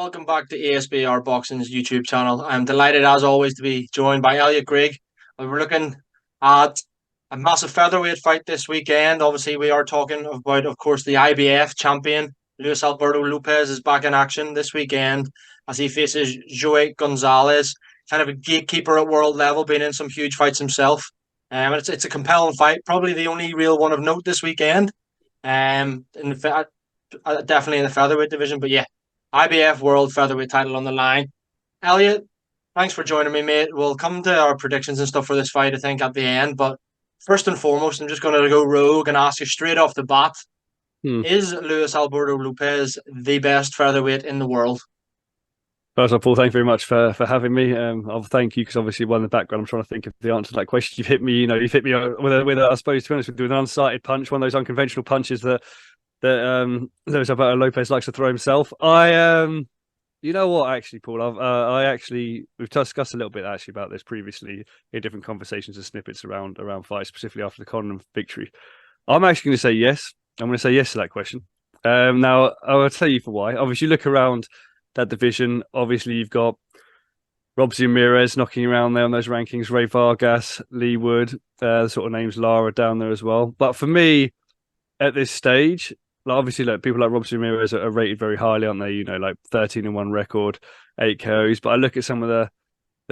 Welcome back to ASBR Boxing's YouTube channel. I'm delighted as always to be joined by Elliott. We're looking at a massive featherweight fight this weekend. Obviously, we are talking about, of course, the IBF champion. Luis Alberto Lopez is back in action this weekend as he faces Joey Gonzalez, kind of a gatekeeper at world level, being in some huge fights himself. It's a compelling fight, probably the only real one of note this weekend. Definitely in the featherweight division, but yeah, IBF World Featherweight title on the line. Elliot, thanks for joining me, mate. We'll come to our predictions and stuff for this fight, I think, at the end. But first and foremost, I'm just going to go rogue and ask you straight off the bat: Hmm. Is Luis Alberto Lopez the best featherweight in the world? First of all, Paul, thank you very much for having me. I'll thank you because obviously, one in the background, I'm trying to think of the answer to that question. You've hit me with I suppose, to be honest with you, with an unsighted punch, one of those unconventional punches that Luis Alberto Lopez likes to throw himself. You know what, actually, Paul, we've discussed a little bit actually about this previously in different conversations and snippets around fights, specifically after the Conor victory. I'm actually going to say yes. I'm going to say yes to that question. Now I'll tell you for why. Obviously, you look around that division. Obviously, you've got Rob Ramirez knocking around there on those rankings, Ray Vargas, Lee Wood, the sort of names, Lara down there as well. But for me, at this stage, like obviously, like people like Rob Ramirez are rated very highly, aren't they? You know, like 13-1 record, 8 KOs. But I look at some of the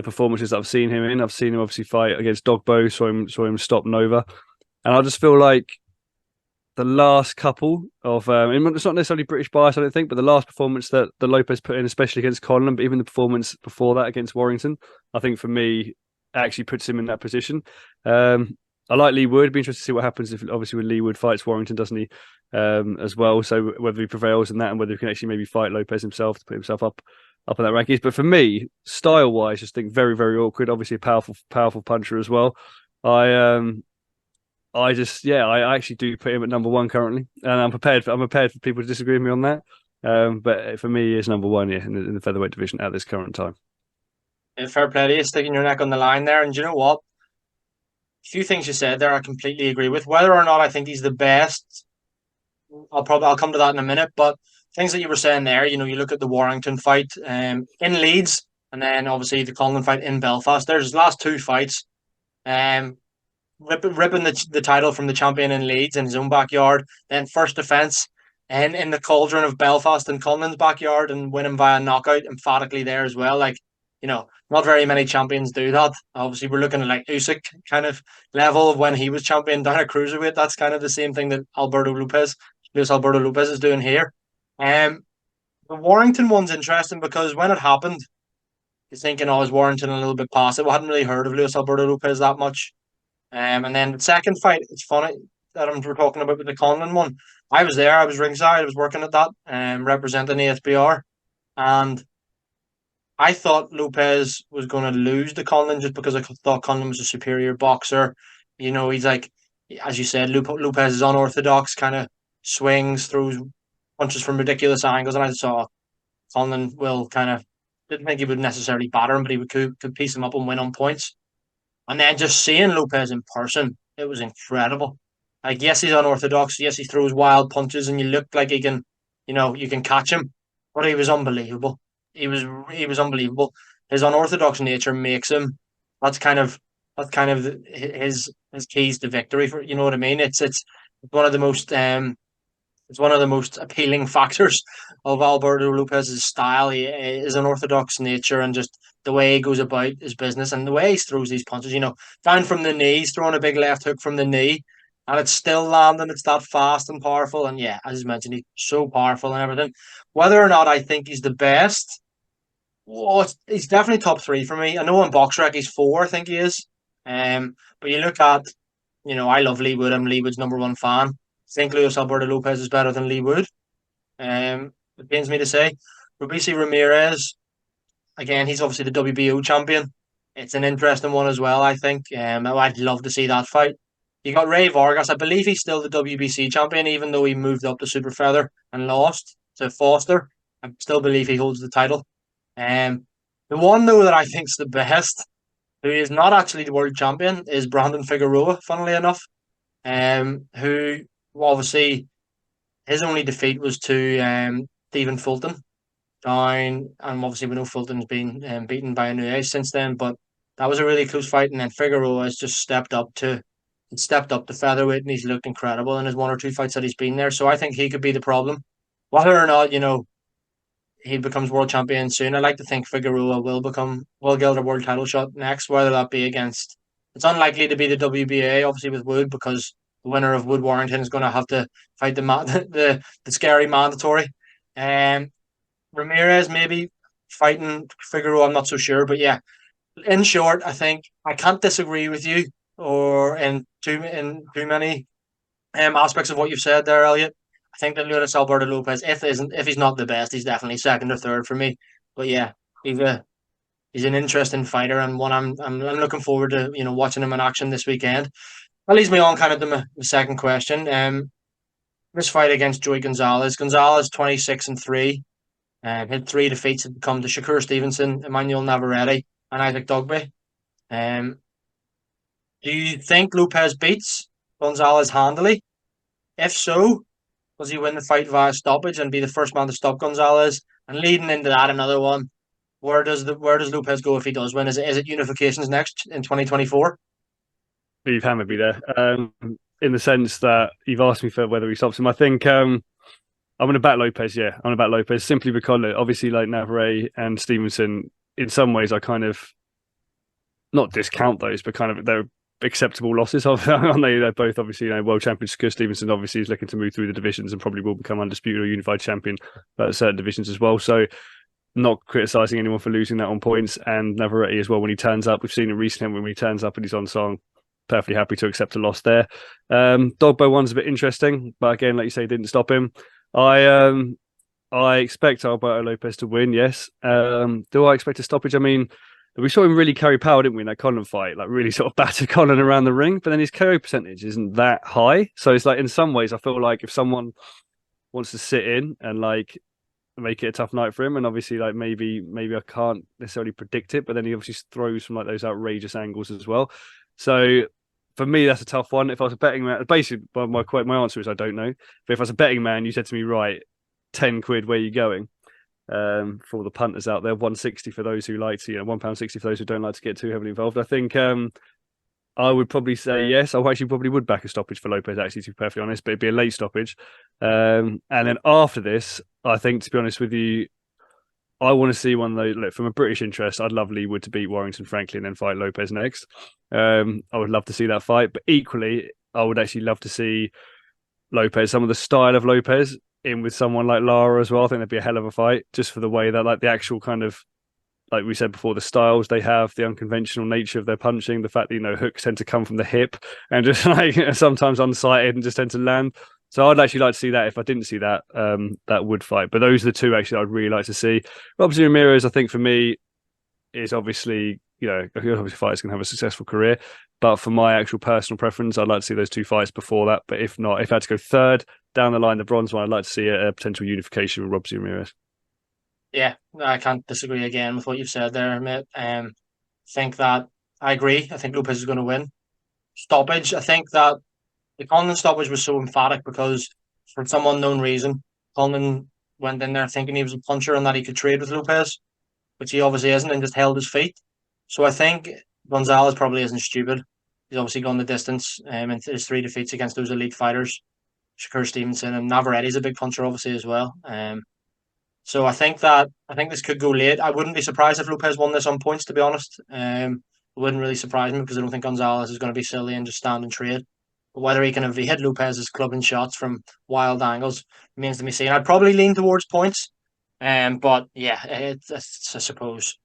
performances that I've seen him in. I've seen him obviously fight against Dogbo, saw him stop Nova, and I just feel like the last couple of it's not necessarily British bias, I don't think, but the last performance that the Lopez put in, especially against Conlan, but even the performance before that against Warrington, I think for me actually puts him in that position. I like Lee Wood. Be interested to see what happens if obviously when Lee Wood fights Warrington, doesn't he? As well. So whether he prevails in that and whether he can actually maybe fight Lopez himself to put himself up in that rankings. But for me, style wise, just think very, very awkward. Obviously a powerful puncher as well. I I actually do put him at number one currently, and I'm prepared for people to disagree with me on that. But for me, he is number one, yeah, in the featherweight division at this current time. Fair play to you, sticking your neck on the line there. And you know what? A few things you said there, I completely agree with. Whether or not I think he's the best, I'll come to that in a minute. But things that you were saying there, you look at the Warrington fight in Leeds, and then obviously the Conlan fight in Belfast. There's his last two fights. Um, ripping the title from the champion in Leeds in his own backyard, then first defence and in the cauldron of Belfast and Conlan's backyard and winning via knockout emphatically there as well. Like, not very many champions do that. Obviously, we're looking at like Usyk kind of level of when he was champion down at cruiserweight. That's kind of the same thing that Luis Alberto Lopez is doing here. Um, the Warrington one's interesting because when it happened, you're thinking, oh, is Warrington a little bit past it? We hadn't really heard of Luis Alberto Lopez that much. And then the second fight, it's funny that we're talking about with the Conlan one. I was there, I was ringside, I was working at that, representing ASBR, and I thought Lopez was going to lose the Conlan just because I thought Conlan was a superior boxer. He's like, as you said, Lopez is unorthodox, kind of swings, throws punches from ridiculous angles, and I saw Conlan will kind of didn't think he would necessarily batter him, but he could piece him up and win on points. And then just seeing Lopez in person, it was incredible. Like, yes, he's unorthodox. Yes, he throws wild punches, and you look like he can, you can catch him. But he was unbelievable. He was unbelievable. His unorthodox nature makes him. That's kind of his keys to victory. For you know what I mean. It's one of the most it's one of the most appealing factors of Alberto Lopez's style. His unorthodox nature and just the way he goes about his business and the way he throws these punches. Down from the knee, he's throwing a big left hook from the knee, and it's still landing. It's that fast and powerful. And yeah, as mentioned, he's so powerful and everything. Whether or not I think he's the best, well, he's definitely top three for me. I know on BoxRec he's four, I think he is. But you look at, I love Lee Wood. I'm Lee Wood's number one fan. I think Luis Alberto Lopez is better than Lee Wood. It pains me to say. Robeisy Ramirez, again, he's obviously the WBO champion. It's an interesting one as well, I think. I'd love to see that fight. You got Ray Vargas. I believe he's still the WBC champion, even though he moved up to Super Feather and lost to Foster. I still believe he holds the title. The one though that I think's the best, who is not actually the world champion, is Brandon Figueroa. Funnily enough, who obviously his only defeat was to Stephen Fulton. down, and obviously we know Fulton's been beaten by Nunez since then. But that was a really close fight, and then Figueroa has just stepped up to featherweight, and he's looked incredible in his one or two fights that he's been there. So I think he could be the problem, whether or not he becomes world champion soon. I like to think Figueroa will get a world title shot next, whether that be against. It's unlikely to be the WBA, obviously with Wood, because the winner of Wood Warrington is going to have to fight the scary mandatory. Um, Ramirez maybe fighting Figueroa. I'm not so sure, but yeah. In short, I think I can't disagree with you or in too many aspects of what you've said there, Elliot. I think that Luis Alberto Lopez, if he's not the best, he's definitely second or third for me. But yeah, he's a he's an interesting fighter and one I'm looking forward to watching him in action this weekend. That leads me on kind of to my second question. This fight against Joey Gonzalez. Gonzalez 26-3. Had three defeats had come to Shakur Stevenson, Emmanuel Navarrete, and Isaac Dugby. Um, do you think Lopez beats Gonzalez handily? If so, does he win the fight via stoppage and be the first man to stop Gonzalez? And leading into that, another one. Where does Lopez go if he does win? Is it unifications next in 2024? You've hammered me there. In the sense that you've asked me for whether he stops him. I think I'm going to back Lopez. Yeah, I'm going to back Lopez simply because obviously like Navarrete and Stevenson, in some ways I kind of not discount those, but kind of they're acceptable losses. Aren't they? They're both obviously world champions. Because Stevenson obviously is looking to move through the divisions and probably will become undisputed or unified champion at certain divisions as well. So not criticising anyone for losing that on points, and Navarrete as well when he turns up. We've seen it recently when he turns up and he's on song. Perfectly happy to accept a loss there. Dogbo one's a bit interesting, but again, like you say, didn't stop him. I expect Alberto Lopez to win. Yes. Do I expect a stoppage? I mean, we saw him really carry power, didn't we, in that Conlan fight? Like really sort of batter Conlan around the ring, but then his KO percentage isn't that high. So it's like in some ways, I feel like if someone wants to sit in and like make it a tough night for him, and obviously like maybe I can't necessarily predict it, but then he obviously throws from like those outrageous angles as well. So for me, that's a tough one. If I was a betting man, basically my answer is I don't know. But if I was a betting man, you said to me, right, 10 quid, where are you going? For all the punters out there, 160 for those who like to, £1.60 for those who don't like to get too heavily involved. I think I would probably say yes. I actually probably would back a stoppage for Lopez, actually, to be perfectly honest, but it'd be a late stoppage. And then after this, I think, to be honest with you, I want to see one though. Look, from a British interest, I'd love Lee Wood to beat Warrington, frankly, and then fight Lopez next. I would love to see that fight, but equally, I would actually love to see Lopez, some of the style of Lopez, in with someone like Lara as well. I think that'd be a hell of a fight, just for the way that, like, the actual kind of, like we said before, the styles they have, the unconventional nature of their punching, the fact that hooks tend to come from the hip and just like sometimes unsighted and just tend to land. So I'd actually like to see that if I didn't see that that Wood fight. But those are the two actually I'd really like to see. Robson Ramirez, I think for me, is obviously, obviously fighters can have a successful career. But for my actual personal preference, I'd like to see those two fights before that. But if not, if I had to go third down the line, the bronze one, I'd like to see a potential unification with Robson Ramirez. Yeah, I can't disagree again with what you've said there, mate. Think that I agree. I think Lopez is going to win. Stoppage. I think that the Conlan stoppage was so emphatic because, for some unknown reason, Conlan went in there thinking he was a puncher and that he could trade with Lopez, which he obviously isn't, and just held his feet. So I think Gonzalez probably isn't stupid. He's obviously gone the distance in his three defeats against those elite fighters, Shakur Stevenson, and Navarrete's a big puncher, obviously, as well. So I think this could go late. I wouldn't be surprised if Lopez won this on points, to be honest. It wouldn't really surprise me because I don't think Gonzalez is going to be silly and just stand and trade. But whether he can evade Lopez's clubbing shots from wild angles remains to be seen. I'd probably lean towards points. But yeah, it's I suppose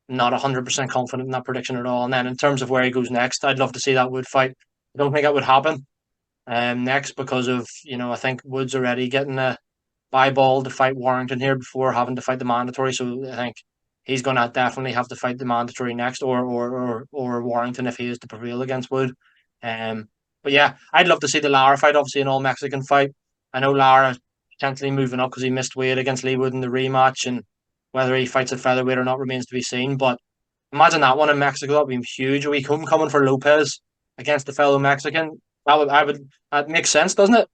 not 100% confident in that prediction at all. And then in terms of where he goes next, I'd love to see that Wood fight. I don't think that would happen next because of, I think Wood's already getting a ball to fight Warrington here before having to fight the mandatory. So I think he's going to definitely have to fight the mandatory next, or Warrington if he is to prevail against Wood. But yeah, I'd love to see the Lara fight, obviously an all Mexican fight. I know Lara potentially moving up because he missed weight against Lee Wood in the rematch, and whether he fights at featherweight or not remains to be seen. But imagine that one in Mexico. That would be huge. A week homecoming for Lopez against the fellow Mexican. That makes sense, doesn't it?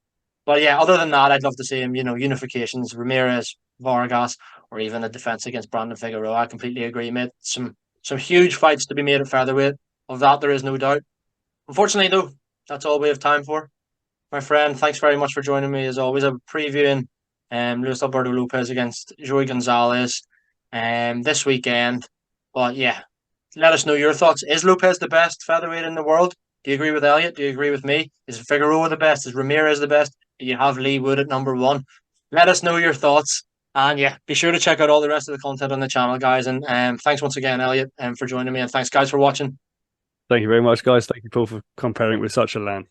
But yeah, other than that, I'd love to see him, unifications, Ramirez, Vargas, or even a defense against Brandon Figueroa. I completely agree, mate. Some huge fights to be made at featherweight. Of that, there is no doubt. Unfortunately, though, that's all we have time for. My friend, thanks very much for joining me. As always, I'm previewing Luis Alberto Lopez against Joey Gonzalez this weekend. But yeah, let us know your thoughts. Is Lopez the best featherweight in the world? Do you agree with Elliott? Do you agree with me? Is Figueroa the best? Is Ramirez the best? Do you have Lee Wood at number one? Let us know your thoughts. And yeah, be sure to check out all the rest of the content on the channel, guys. And thanks once again, Elliott, for joining me. And thanks, guys, for watching. Thank you very much, guys. Thank you, Paul, for comparing with such a land.